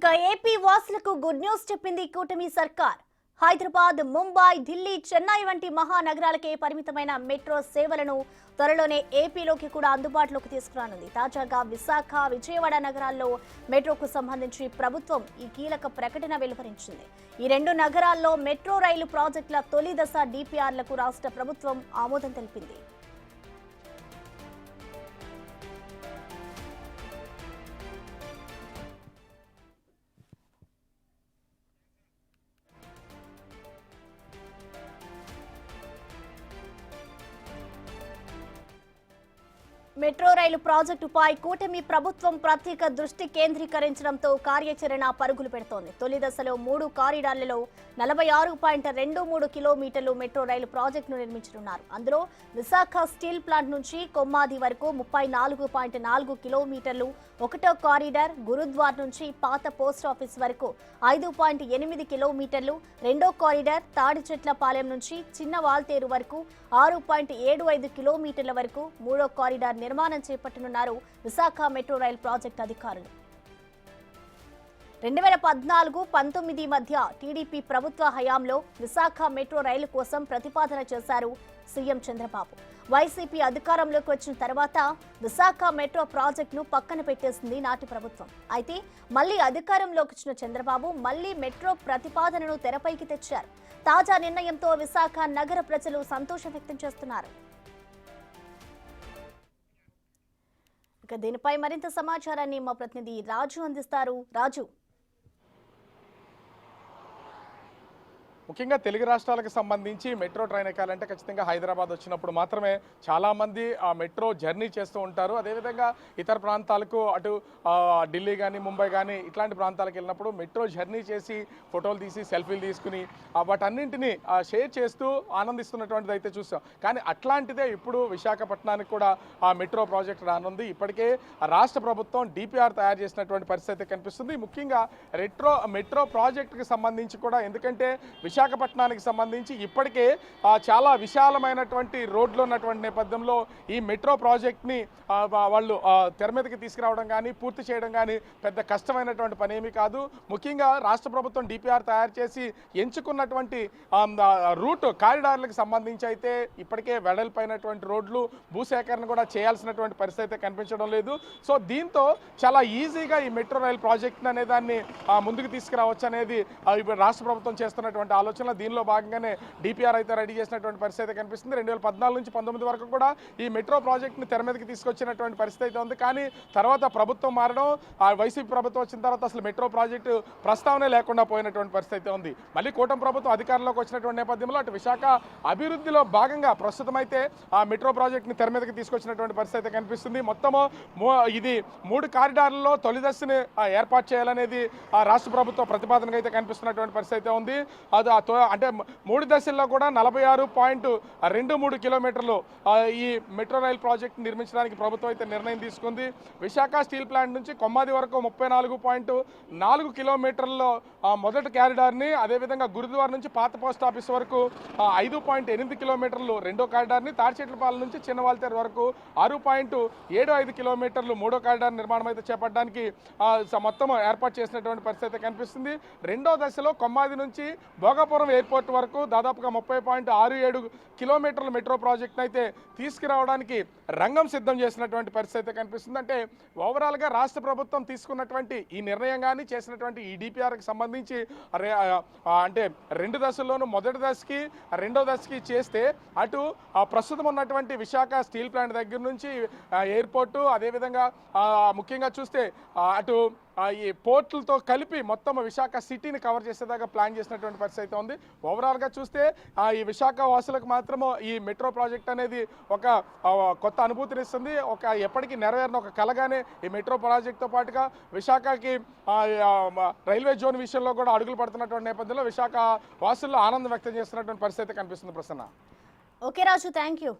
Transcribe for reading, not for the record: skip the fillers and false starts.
ఇక ఏపీ వాసులకు good news చెప్పింది కూటమి సర్కార్. హైదరాబాద్, ముంబై, ఢిల్లీ, చెన్నై వంటి మహానగరాలకే పరిమితమైన మెట్రో సేవలను త్వరలోనే ఏపీలోకి కూడా అందుబాటులోకి తీసుకురానుంది. తాజాగా విశాఖ, విజయవాడ నగరాల్లో మెట్రోకు సంబంధించి ప్రభుత్వం ఈ కీలక ప్రకటన వెలువరించింది. ఈ రెండు నగరాల్లో మెట్రో రైలు ప్రాజెక్టుల తొలి దశ డిపిఆర్లకు రాష్ట్ర ప్రభుత్వం ఆమోదం తెలిపింది. మెట్రో రైలు ప్రాజెక్టుపై కూటమి ప్రభుత్వం ప్రత్యేక దృష్టి కేంద్రీకరించడంతో కార్యాచరణ పరుగులు పెడుతోంది. తొలి దశలో 3 కారిడార్లలో 46.23 కిలోమీటర్లు మెట్రో రైలు ప్రాజెక్టును నిర్మించనున్నారు. అందులో విశాఖ స్టీల్ ప్లాంట్ నుంచి కొమ్మాది వరకు 34.4 కిలోమీటర్లు ఒకటో కారిడార్, గురుద్వార్ నుంచి పాత పోస్టాఫీస్ వరకు 5.8 కిలోమీటర్లు రెండో కారిడార్, తాడిచెట్లపాలెం నుంచి చిన్న వాల్తేరు వరకు 6.75 కిలోమీటర్ల వరకు మూడో కారిడార్ నిర్మాణం చేపట్టనున్నారు విశాఖ మెట్రో రైల్ ప్రాజెక్టు అధికారులు. 2014-19 మధ్య టీడీపీ ప్రభుత్వ హయాంలో విశాఖ మెట్రో రైలు కోసం ప్రతిపాదన చేశారు సీఎం చంద్రబాబు. వైసీపీ అధికారంలోకి వచ్చిన తర్వాత విశాఖ మెట్రో ప్రాజెక్టును పక్కన పెట్టేసింది నాటి ప్రభుత్వం. అయితే మళ్లీ అధికారంలోకి వచ్చిన చంద్రబాబు మళ్లీ మెట్రో ప్రతిపాదనను తెరపైకి తెచ్చారు. తాజా నిర్ణయంతో విశాఖ నగర ప్రజలు సంతోషం వ్యక్తం చేస్తున్నారు. ఇక దీనిపై మరింత సమాచారాన్ని మా ప్రతినిధి రాజు అందిస్తారు. రాజు, ముఖ్యంగా తెలుగు రాష్ట్రాలకు సంబంధించి మెట్రో ట్రైన్ ఎక్కాలంటే ఖచ్చితంగా హైదరాబాద్ వచ్చినప్పుడు మాత్రమే చాలామంది ఆ మెట్రో జర్నీ చేస్తూ ఉంటారు. అదేవిధంగా ఇతర ప్రాంతాలకు అటు ఢిల్లీ కానీ ముంబై కానీ ఇట్లాంటి ప్రాంతాలకు వెళ్ళినప్పుడు మెట్రో జర్నీ చేసి ఫోటోలు తీసి సెల్ఫీలు తీసుకుని వాటన్నింటినీ షేర్ చేస్తూ ఆనందిస్తున్నటువంటిది అయితే చూస్తాం. కానీ అట్లాంటిదే ఇప్పుడు విశాఖపట్నానికి కూడా ఆ మెట్రో ప్రాజెక్ట్ రానుంది. ఇప్పటికే రాష్ట్ర ప్రభుత్వం డిపిఆర్ తయారు చేసినటువంటి పరిస్థితి కనిపిస్తుంది. ముఖ్యంగా మెట్రో ప్రాజెక్టుకి సంబంధించి కూడా, ఎందుకంటే విశాఖపట్నానికి సంబంధించి ఇప్పటికే చాలా విశాలమైనటువంటి రోడ్లు ఉన్నటువంటి నేపథ్యంలో ఈ మెట్రో ప్రాజెక్ట్ని వాళ్ళు తెర మీదకి తీసుకురావడం కానీ పూర్తి చేయడం కానీ పెద్ద కష్టమైనటువంటి పని ఏమీ కాదు. ముఖ్యంగా రాష్ట్ర ప్రభుత్వం డిపిఆర్ తయారు చేసి ఎంచుకున్నటువంటి రూట్ కారిడార్లకు సంబంధించి అయితే ఇప్పటికే వెడల్పైనటువంటి రోడ్లు భూసేకరణ కూడా చేయాల్సినటువంటి పరిస్థితి అయితే కనిపించడం లేదు. సో దీంతో చాలా ఈజీగా ఈ మెట్రో రైల్ ప్రాజెక్ట్ అనే దాన్ని ముందుకు తీసుకురావచ్చు అనేది రాష్ట్ర ప్రభుత్వం చేస్తున్నటువంటి ఆలోచన. దీనిలో భాగంగానే డిపిఆర్ అయితే రెడీ చేసినటువంటి పరిస్థితి కనిపిస్తుంది. 2014 నుంచి 19 వరకు కూడా ఈ మెట్రో ప్రాజెక్ట్ని తెర మీదకి తీసుకొచ్చినటువంటి పరిస్థితి అయితే ఉంది. కానీ తర్వాత ప్రభుత్వం మారడం, వైసీపీ ప్రభుత్వం వచ్చిన తర్వాత అసలు మెట్రో ప్రాజెక్టు ప్రస్తావనే లేకుండా పోయినటువంటి పరిస్థితి ఉంది. మళ్ళీ కూటమి ప్రభుత్వం అధికారంలోకి వచ్చినటువంటి నేపథ్యంలో అటు విశాఖ అభివృద్ధిలో భాగంగా ప్రస్తుతం అయితే ఆ మెట్రో ప్రాజెక్ట్ని తెర మీదకి తీసుకొచ్చినటువంటి పరిస్థితి కనిపిస్తుంది. మొత్తము ఇది 3 కారిడార్లలో తొలి దశని ఏర్పాటు చేయాలనేది రాష్ట్ర ప్రభుత్వ ప్రతిపాదనగా అయితే కనిపిస్తున్నటువంటి పరిస్థితి ఉంది. అంటే 3 దశల్లో కూడా 46.23 కిలోమీటర్లు ఈ మెట్రో రైల్ ప్రాజెక్ట్ నిర్మించడానికి ప్రభుత్వం అయితే నిర్ణయం తీసుకుంది. విశాఖ స్టీల్ ప్లాంట్ నుంచి కొమ్మాది వరకు 34.4 కిలోమీటర్లలో మొదటి కారిడార్ని, అదేవిధంగా గురుద్వార్ నుంచి పాత పోస్ట్ ఆఫీస్ వరకు 5.8 కిలోమీటర్లు రెండో కారిడార్ని, తాడిచెట్లపాలెం నుంచి చిన్న వాల్తేరు వరకు 6.75 కిలోమీటర్లు మూడో కారిడార్ నిర్మాణం అయితే చేపట్టడానికి మొత్తం ఏర్పాటు చేసినటువంటి పరిస్థితి కనిపిస్తుంది. రెండో దశలో కొమ్మాది నుంచి భోగాపురం ఎయిర్పోర్ట్ వరకు దాదాపుగా 30.67 కిలోమీటర్ల మెట్రో ప్రాజెక్ట్ని అయితే తీసుకురావడానికి రంగం సిద్ధం చేసినటువంటి పరిస్థితి కనిపిస్తుంది. అంటే ఓవరాల్గా రాష్ట్ర ప్రభుత్వం తీసుకున్నటువంటి ఈ నిర్ణయం కానీ చేసినటువంటి ఈ డిపిఆర్కి సంబంధించి అంటే 2 దశల్లోనూ మొదటి దశకి రెండో దశకి చేస్తే అటు ప్రస్తుతం ఉన్నటువంటి విశాఖ స్టీల్ ప్లాంట్ దగ్గర నుంచి ఎయిర్పోర్టు, అదేవిధంగా ముఖ్యంగా చూస్తే అటు ఈ పోర్టులతో కలిపి మొత్తం విశాఖ సిటీని కవర్ చేసేదాకా ప్లాన్ చేసినటువంటి పరిస్థితి అయితే ఉంది. ఓవరాల్గా చూస్తే ఈ విశాఖ వాసులకు మాత్రము ఈ మెట్రో ప్రాజెక్ట్ అనేది ఒక కొత్త అనుభూతిని ఇస్తుంది. ఎప్పటికీ నెరవేరిన ఒక కలగానే ఈ మెట్రో ప్రాజెక్ట్తో పాటుగా విశాఖకి రైల్వే జోన్ విషయంలో కూడా అడుగులు పడుతున్నటువంటి నేపథ్యంలో విశాఖ వాసుల్లో ఆనందం వ్యక్తం చేస్తున్నటువంటి పరిస్థితి కనిపిస్తుంది. Prasanna. Okay Raju, thank you.